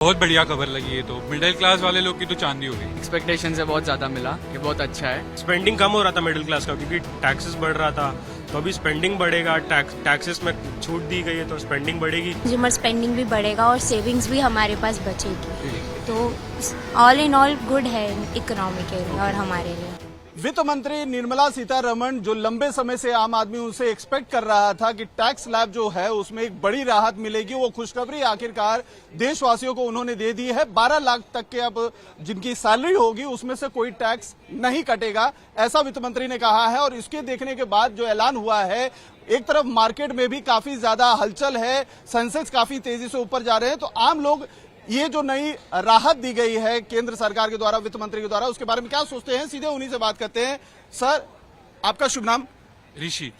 बहुत बढ़िया खबर लगी है, तो मिडिल क्लास वाले लोग की तो चांदी हो गई। एक्सपेक्टेशन से बहुत ज्यादा मिला, ये बहुत अच्छा है। स्पेंडिंग कम हो रहा था मिडिल क्लास का, क्योंकि टैक्सेस बढ़ रहा था, तो अभी स्पेंडिंग बढ़ेगा। टैक्सेस में छूट दी गई है तो स्पेंडिंग बढ़ेगी। कंज्यूमर स्पेंडिंग भी बढ़ेगा और सेविंग्स भी हमारे पास बचेगी, तो ऑल इन ऑल गुड है इकोनॉमी के लिए और हमारे लिए। वित्त मंत्री निर्मला सीतारमण जो लंबे समय से आम आदमी उनसे एक्सपेक्ट कर रहा था कि टैक्स स्लैब जो है उसमें एक बड़ी राहत मिलेगी, वो खुशखबरी आखिरकार देशवासियों को उन्होंने दे दी है। 12 लाख तक के अब जिनकी सैलरी होगी उसमें से कोई टैक्स नहीं कटेगा, ऐसा वित्त मंत्री ने कहा है। और इसके देखने के बाद जो ऐलान हुआ है, एक तरफ मार्केट में भी काफी ज्यादा हलचल है, सेंसेक्स काफी तेजी से ऊपर जा रहे हैं, तो आम लोग ये जो नई राहत दी गई है केंद्र सरकार के द्वारा, वित्त मंत्री के द्वारा, उसके बारे में क्या सोचते हैं, सीधे उन्हीं से बात करते हैं। सर, आपका शुभ नाम? ऋषि।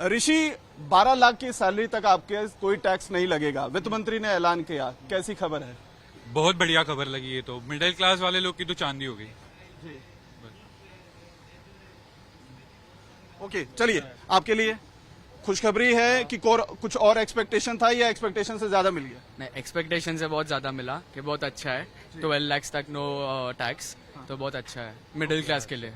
ऋषि, 12 लाख की सैलरी तक आपके कोई टैक्स नहीं लगेगा, वित्त मंत्री ने ऐलान किया, कैसी खबर है? बहुत बढ़िया खबर लगी है, तो मिडिल क्लास वाले लोग की तो चांदी हो गई। ओके, चलिए, आपके लिए खुशखबरी है कि कुछ और एक्सपेक्टेशन था या एक्सपेक्टेशन से ज्यादा मिल गया? नहीं, एक्सपेक्टेशन से बहुत ज्यादा मिला, कि बहुत अच्छा है। 12 लाख तक नो टैक्स, तो बहुत अच्छा है मिडिल क्लास के लिए।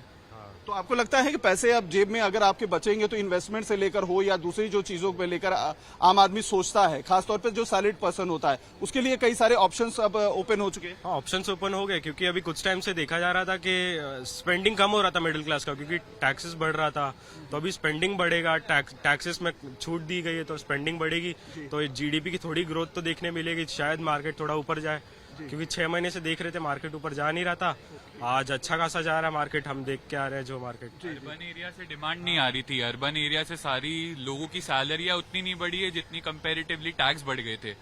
तो आपको लगता है कि पैसे अब जेब में अगर आपके बचेंगे तो इन्वेस्टमेंट से लेकर हो या दूसरी जो चीजों पे लेकर आम आदमी सोचता है, खासतौर पे जो सैलरीड पर्सन होता है, उसके लिए कई सारे ऑप्शंस अब ओपन हो चुके हैं? हाँ, ऑप्शंस ओपन हो गए, क्योंकि अभी कुछ टाइम से देखा जा रहा था कि स्पेंडिंग कम हो रहा था मिडिल क्लास का, क्योंकि टैक्सेस बढ़ रहा था, तो अभी स्पेंडिंग बढ़ेगा। टैक्सेस में छूट दी गई है तो स्पेंडिंग बढ़ेगी, तो जीडीपी की थोड़ी ग्रोथ तो देखने मिलेगी, शायद मार्केट थोड़ा ऊपर जाए, क्योंकि 6 महीने से देख रहे थे मार्केट ऊपर जा नहीं रहा था। आज अच्छा खासा जा रहा है मार्केट, हम देख के आ रहे हैं जो मार्केट। अर्बन एरिया से डिमांड नहीं आ रही थी, अर्बन एरिया से सारी लोगों की सैलरियां उतनी नहीं बढ़ी है जितनी कंपैरेटिवली टैक्स बढ़ गए थे,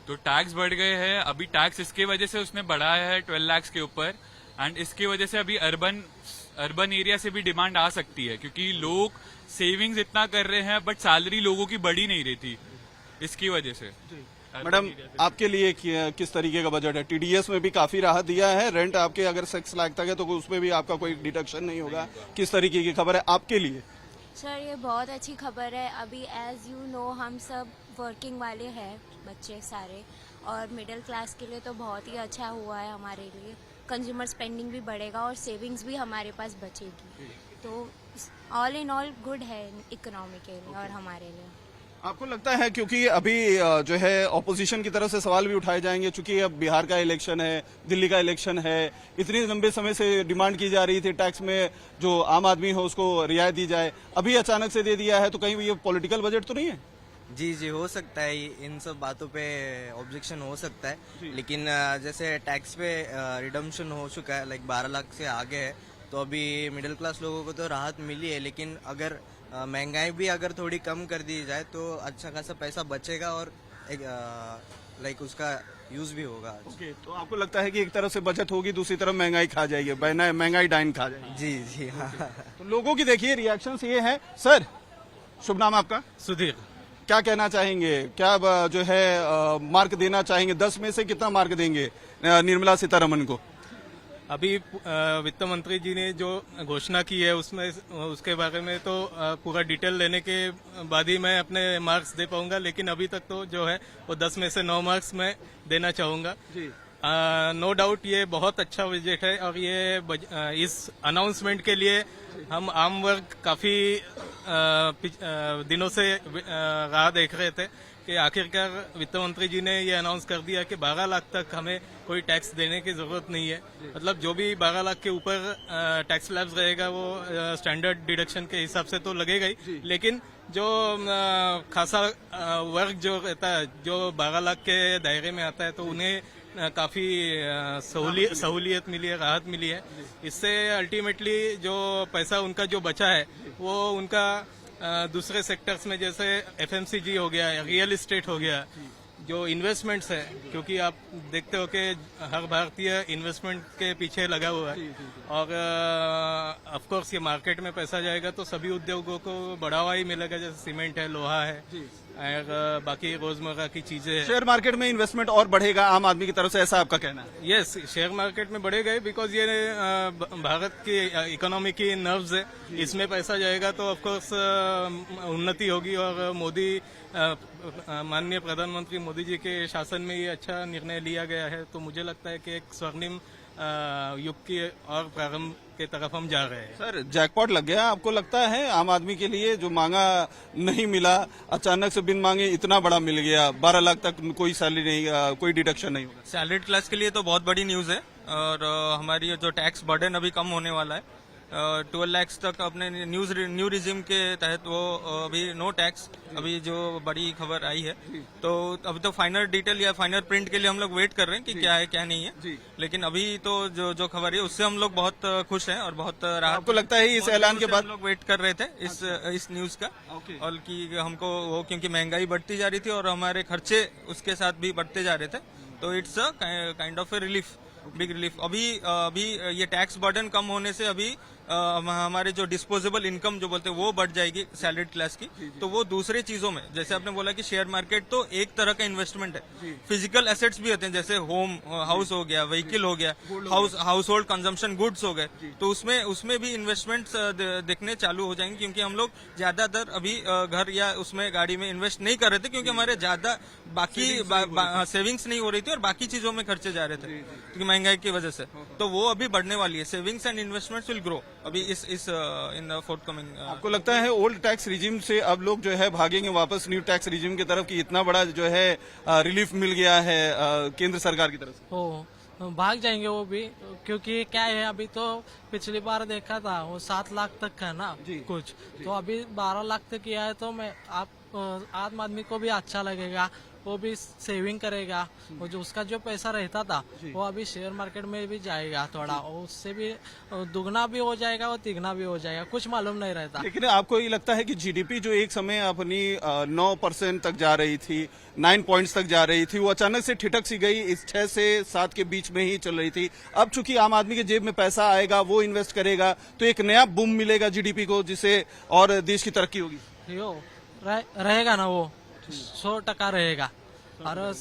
तो टैक्स बढ़ गए हैं। अभी टैक्स इसके वजह से उसने बढ़ाया है 12 लाख के ऊपर, एंड इसकी वजह से अभी अर्बन एरिया से भी डिमांड आ सकती है, क्योंकि लोग सेविंग्स इतना कर रहे हैं बट सैलरी लोगों की बढ़ी नहीं रही थी, इसकी वजह से। मैडम, आपके लिए किस तरीके का बजट है? टीडीएस में भी काफी राहत दिया है, रेंट आपके अगर 6 लाख तक है तो उसमें भी आपका कोई डिडक्शन नहीं होगा, किस तरीके की खबर है आपके लिए? सर, ये बहुत अच्छी खबर है। अभी एज यू नो हम सब वर्किंग वाले हैं, बच्चे सारे, और मिडिल क्लास के लिए तो बहुत ही अच्छा हुआ है हमारे लिए। कंज्यूमर स्पेंडिंग भी बढ़ेगा और सेविंग्स भी हमारे पास बचेगी, तो ऑल इन ऑल गुड है इकोनॉमी के लिए और हमारे लिए। आपको लगता है, क्योंकि अभी जो है ऑपोजिशन की तरफ से सवाल भी उठाए जाएंगे, चूंकि अब बिहार का इलेक्शन है, दिल्ली का इलेक्शन है, इतनी लंबे समय से डिमांड की जा रही थी टैक्स में जो आम आदमी हो उसको रियायत दी जाए, अभी अचानक से दे दिया है, तो कहीं ये पॉलिटिकल बजट तो नहीं है? जी जी, हो सकता है, इन सब बातों पे ऑब्जेक्शन हो सकता है, लेकिन जैसे टैक्स पे रिडम्पशन हो चुका है, लाइक 12 लाख से आगे है, तो अभी मिडिल क्लास लोगों को तो राहत मिली है, लेकिन अगर महंगाई भी अगर थोड़ी कम कर दी जाए तो अच्छा खासा पैसा बचेगा और लाइक उसका यूज भी होगा। ओके, तो आपको लगता है कि एक तरफ से बचत होगी, दूसरी तरफ महंगाई खा जाएगी, महंगाई डाइन खा जाएगी? जी जी, हाँ। तो लोगों की देखिए रिएक्शन ये है। सर, शुभ नाम आपका? सुधीर। क्या कहना चाहेंगे, क्या जो है मार्क देना चाहेंगे, 10 में से कितना मार्क देंगे निर्मला सीतारमण को? अभी वित्त मंत्री जी ने जो घोषणा की है उसमें उसके बारे में तो पूरा डिटेल लेने के बाद ही मैं अपने मार्क्स दे पाऊंगा, लेकिन अभी तक तो जो है वो 10 में से 9 मार्क्स मैं देना चाहूंगा। नो डाउट ये बहुत अच्छा बजट है, और ये इस अनाउंसमेंट के लिए हम आम वर्ग काफी दिनों से राह देख रहे थे कि आखिरकार वित्त मंत्री जी ने ये अनाउंस कर दिया कि 12 लाख तक हमें कोई टैक्स देने की जरूरत नहीं है। मतलब जो भी 12 लाख के ऊपर टैक्स स्लैब्स रहेगा वो स्टैंडर्ड डिडक्शन के हिसाब से तो लगेगा ही, लेकिन जो खासा वर्ग जो रहता है, जो 12 लाख के दायरे में आता है, तो उन्हें काफी सहूलियत मिली है, राहत मिली है। इससे अल्टीमेटली जो पैसा उनका जो बचा है वो उनका दूसरे सेक्टर्स में, जैसे एफएमसीजी हो गया, रियल एस्टेट हो गया, जो इन्वेस्टमेंट्स है, क्योंकि आप देखते हो कि हर भारतीय इन्वेस्टमेंट के पीछे लगा हुआ है, और ऑफ कोर्स ये मार्केट में पैसा जाएगा तो सभी उद्योगों को बढ़ावा ही मिलेगा, जैसे सीमेंट है, लोहा है, और बाकी रोजमर्रा की चीजें हैं। शेयर मार्केट में इन्वेस्टमेंट और बढ़ेगा आम आदमी की तरफ से, ऐसा आपका कहना है? यस, शेयर मार्केट में बढ़ेगा बिकॉज ये भारत की इकोनॉमी की नर्व्स है, इसमें पैसा जाएगा तो ऑफकोर्स उन्नति होगी। और मोदी माननीय प्रधानमंत्री मोदी जी के शासन में ये अच्छा निर्णय लिया गया है, तो मुझे लगता है कि एक स्वर्णिम युग की और प्रारंभ के तरफ हम जा रहे हैं। सर, जैकपॉट लग गया आपको लगता है आम आदमी के लिए? जो मांगा नहीं मिला, अचानक से बिन मांगे इतना बड़ा मिल गया, 12 लाख तक कोई सैलरी नहीं, कोई डिडक्शन नहीं होगा। सैलरीड क्लास के लिए तो बहुत बड़ी न्यूज है। और हमारी जो टैक्स बर्डन अभी कम होने वाला है, 12 लाख तक अपने न्यू रिजिम के तहत वो अभी नो टैक्स, अभी जो बड़ी खबर आई है। तो अभी तो फाइनल डिटेल या फाइनल प्रिंट के लिए हम लोग वेट कर रहे हैं कि क्या है क्या नहीं है। लेकिन अभी तो जो खबर है उससे हम लोग बहुत खुश हैं और बहुत राहत। आपको लगता है इस ऐलान के बाद? हम लोग वेट कर रहे थे इस न्यूज का, और कि हमको वो क्योंकि महंगाई बढ़ती जा रही थी और हमारे खर्चे उसके साथ भी बढ़ते जा रहे थे, तो it's a kind of A relief, big relief. अभी ये टैक्स बर्डन कम होने से अभी हमारे जो डिस्पोजेबल इनकम जो बोलते हैं वो बढ़ जाएगी सैलरीड क्लास की। तो वो दूसरे चीजों में, जैसे आपने बोला कि शेयर मार्केट तो एक तरह का इन्वेस्टमेंट है, फिजिकल एसेट्स भी होते हैं, जैसे होम हाउस हो गया, व्हीकल हो गया, हाउस होल्ड कंजम्पशन गुड्स हो गए, तो उसमें भी इन्वेस्टमेंट्स दिखने चालू हो जाएंगे। क्योंकि हम लोग ज्यादातर अभी घर या उसमें गाड़ी में इन्वेस्ट नहीं कर रहे थे, क्योंकि हमारे ज्यादा बाकी सेविंग्स नहीं हो रही थी और बाकी चीजों में खर्चे जा रहे थे क्योंकि महंगाई की वजह से। तो वो अभी बढ़ने वाली है, savings and investments will grow अभी इस इन द फोर्टकमिंग। आपको लगता है ओल्ड टैक्स रिजिम से अब लोग जो है भागेंगे वापस न्यू टैक्स रिजिम की तरफ, कि इतना बड़ा जो है रिलीफ मिल गया है केंद्र सरकार की तरफ से? हो भाग जाएंगे वो भी, क्योंकि क्या है अभी तो पिछली बार देखा था वो 7 लाख तक है ना कुछ, तो अभी 12 लाख तक किया है। तो मैं आम आदमी को भी अच्छा लगेगा, वो भी सेविंग करेगा, वो जो उसका जो पैसा रहता था वो अभी शेयर मार्केट में भी जाएगा थोड़ा, और उससे भी दुगना भी हो जाएगा और तिगना भी हो जाएगा, कुछ मालूम नहीं रहता। लेकिन आपको ये लगता है कि जीडीपी जो एक समय अपनी 9% तक जा रही थी, 9 पॉइंट्स तक जा रही थी, वो अचानक से ठिठक सी गई, इस 6 से 7 के बीच में ही चल रही थी। अब चूंकि आम आदमी के जेब में पैसा आएगा, वो इन्वेस्ट करेगा, तो एक नया बूम मिलेगा जीडीपी को, जिससे और देश की तरक्की होगी। रहेगा ना वो 100% रहेगा। और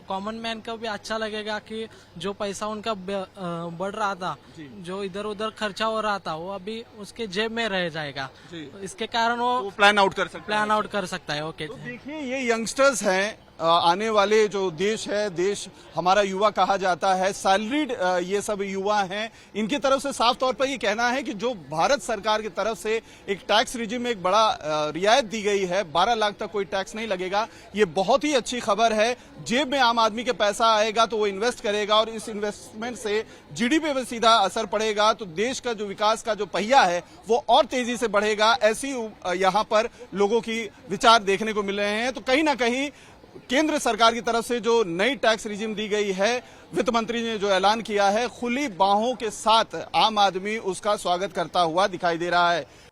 कॉमन मैन को भी अच्छा लगेगा कि जो पैसा उनका बढ़ रहा था, जो इधर उधर खर्चा हो रहा था, वो अभी उसके जेब में रह जाएगा। इसके कारण वो प्लान आउट कर सकता है। ओके, तो देखिए ये यंगस्टर्स हैं, आने वाले जो देश है, देश हमारा युवा कहा जाता है, सैलरीड ये सब युवा हैं। इनकी तरफ से साफ तौर पर ये कहना है कि जो भारत सरकार की तरफ से एक टैक्स रिजिम में एक बड़ा रियायत दी गई है, 12 लाख तक कोई टैक्स नहीं लगेगा, ये बहुत ही अच्छी खबर है। जेब में आम आदमी के पैसा आएगा तो वो इन्वेस्ट करेगा और इस इन्वेस्टमेंट से जीडीपी पर सीधा असर पड़ेगा, तो देश का जो विकास का जो पहिया है वो और तेजी से बढ़ेगा। ऐसी यहाँ पर लोगों की विचार देखने को मिल रहे हैं। तो कहीं ना कहीं केंद्र सरकार की तरफ से जो नई टैक्स रिजिम दी गई है, वित्त मंत्री ने जो ऐलान किया है, खुली बाहों के साथ आम आदमी उसका स्वागत करता हुआ दिखाई दे रहा है।